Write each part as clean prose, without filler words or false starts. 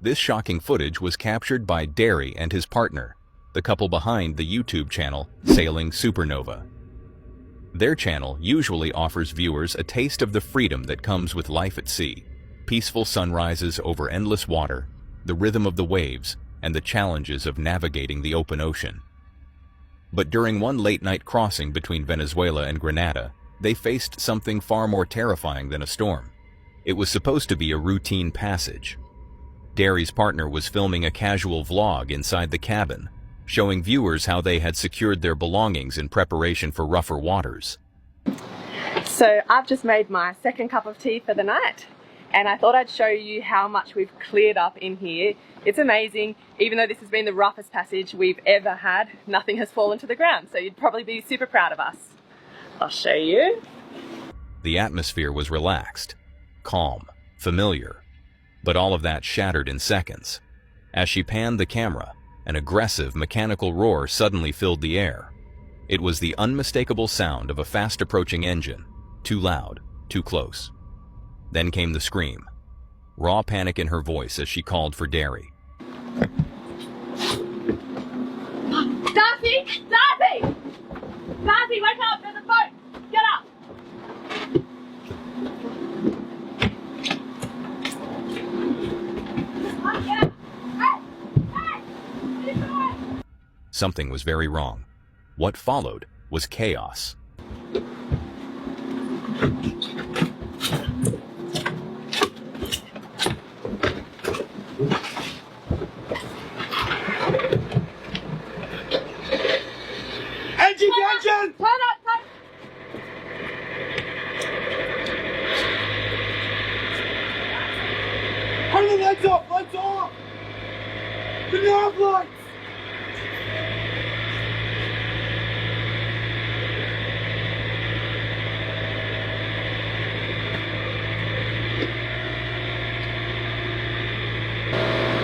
This shocking footage was captured by Derry and his partner, the couple behind the YouTube channel Sailing Supernova. Their channel usually offers viewers a taste of the freedom that comes with life at sea, peaceful sunrises over endless water, the rhythm of the waves, and the challenges of navigating the open ocean. But during one late-night crossing between Venezuela and Grenada, they faced something far more terrifying than a storm. It was supposed to be a routine passage. Derry's partner was filming a casual vlog inside the cabin, showing viewers how they had secured their belongings in preparation for rougher waters. So I've just made my second cup of tea for the night, and I thought I'd show you how much we've cleared up in here. It's amazing. Even though this has been the roughest passage we've ever had, nothing has fallen to the ground, so you'd probably be super proud of us. I'll show you. The atmosphere was relaxed, calm, familiar, but all of that shattered in seconds. As she panned the camera, an aggressive mechanical roar suddenly filled the air. It was the unmistakable sound of a fast-approaching engine, too loud, too close. Then came the scream, raw panic in her voice as she called for Derry. Darcy! Darcy! Darcy, wake up! There's a boat! Get up! Something was very wrong. What followed was chaos. Engine! Turn up! Turn the lights off! Lights off! The nav lights!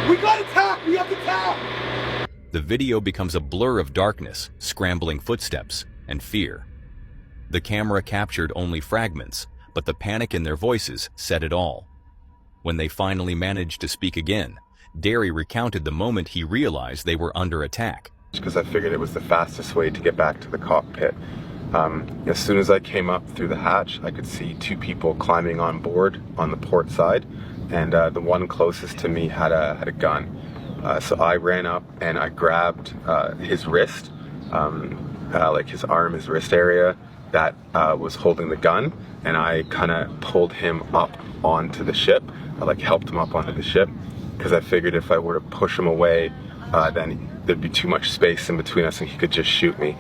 We got attacked! We have to tap! The video becomes a blur of darkness, scrambling footsteps, and fear. The camera captured only fragments, but the panic in their voices said it all. When they finally managed to speak again, Derry recounted the moment he realized they were under attack. Because I figured it was the fastest way to get back to the cockpit. As soon as I came up through the hatch, I could see two people climbing on board on the port side, and the one closest to me had a gun. So I ran up and I grabbed his wrist, like his arm, his wrist area that was holding the gun, and I kind of pulled him up onto the ship. I like helped him up onto the ship because I figured if I were to push him away, then there'd be too much space in between us and he could just shoot me.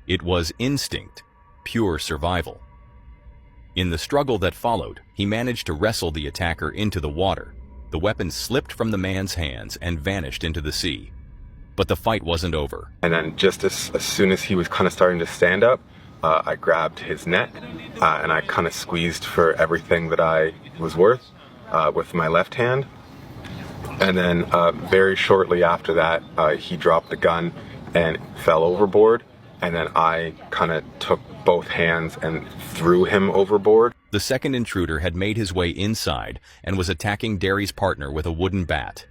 It was instinct, pure survival. In the struggle that followed, he managed to wrestle the attacker into the water. The weapon slipped from the man's hands and vanished into the sea. But the fight wasn't over. And then just as soon as he was kind of starting to stand up, I grabbed his neck and I kind of squeezed for everything that I was worth with my left hand. And then very shortly after that, he dropped the gun and fell overboard. And then I kind of took both hands and threw him overboard. The second intruder had made his way inside and was attacking Derry's partner with a wooden bat.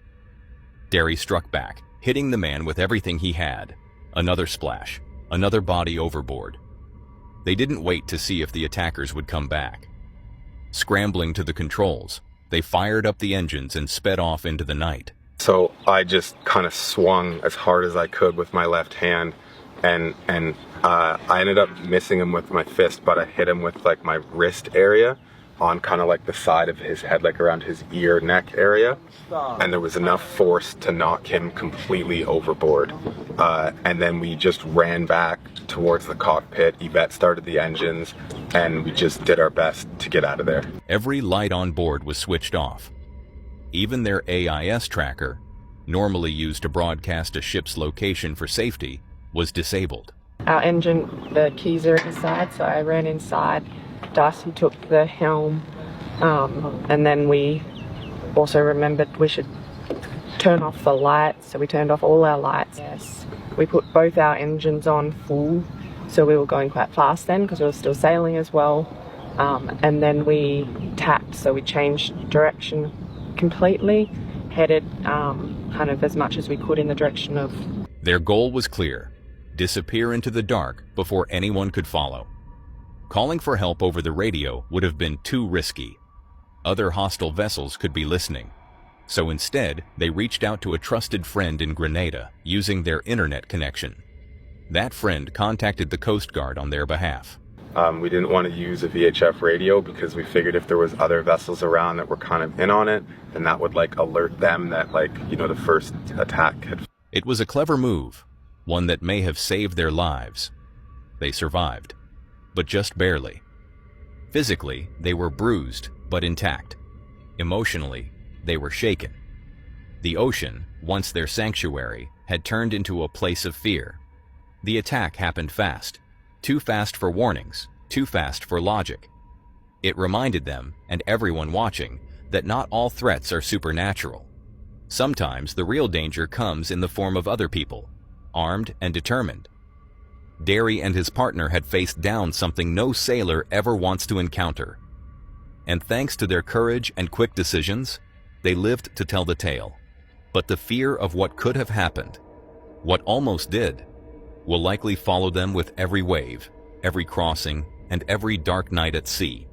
Derry struck back, hitting the man with everything he had. Another splash, another body overboard. They didn't wait to see if the attackers would come back. Scrambling to the controls, they fired up the engines and sped off into the night. So I just kind of swung as hard as I could with my left hand, and I ended up missing him with my fist, but I hit him with like my wrist area on kind of like the side of his head, like around his ear, neck area. And there was enough force to knock him completely overboard. And then we just ran back towards the cockpit. Yvette started the engines, and we just did our best to get out of there. Every light on board was switched off. Even their AIS tracker, normally used to broadcast a ship's location for safety, was disabled. Our engine, the keys are inside, so I ran inside. Darcy took the helm, and then we also remembered we should turn off the lights, so we turned off all our lights. Yes, we put both our engines on full, so we were going quite fast then because we were still sailing as well. And then we tacked, so we changed direction completely, headed kind of as much as we could in the direction of... Their goal was clear: disappear into the dark before anyone could follow. Calling for help over the radio would have been too risky. Other hostile vessels could be listening. So instead, they reached out to a trusted friend in Grenada using their internet connection. That friend contacted the Coast Guard on their behalf. We didn't want to use a VHF radio because we figured if there was other vessels around that were kind of in on it, then that would like alert them that the first attack had... It was a clever move, one that may have saved their lives. They survived, but just barely. Physically, they were bruised but intact. Emotionally, they were shaken. The ocean, once their sanctuary, had turned into a place of fear. The attack happened fast. Too fast for warnings, too fast for logic. It reminded them, and everyone watching, that not all threats are supernatural. Sometimes the real danger comes in the form of other people, armed and determined. Derry and his partner had faced down something no sailor ever wants to encounter. And thanks to their courage and quick decisions, they lived to tell the tale. But the fear of what could have happened, what almost did, will likely follow them with every wave, every crossing, and every dark night at sea.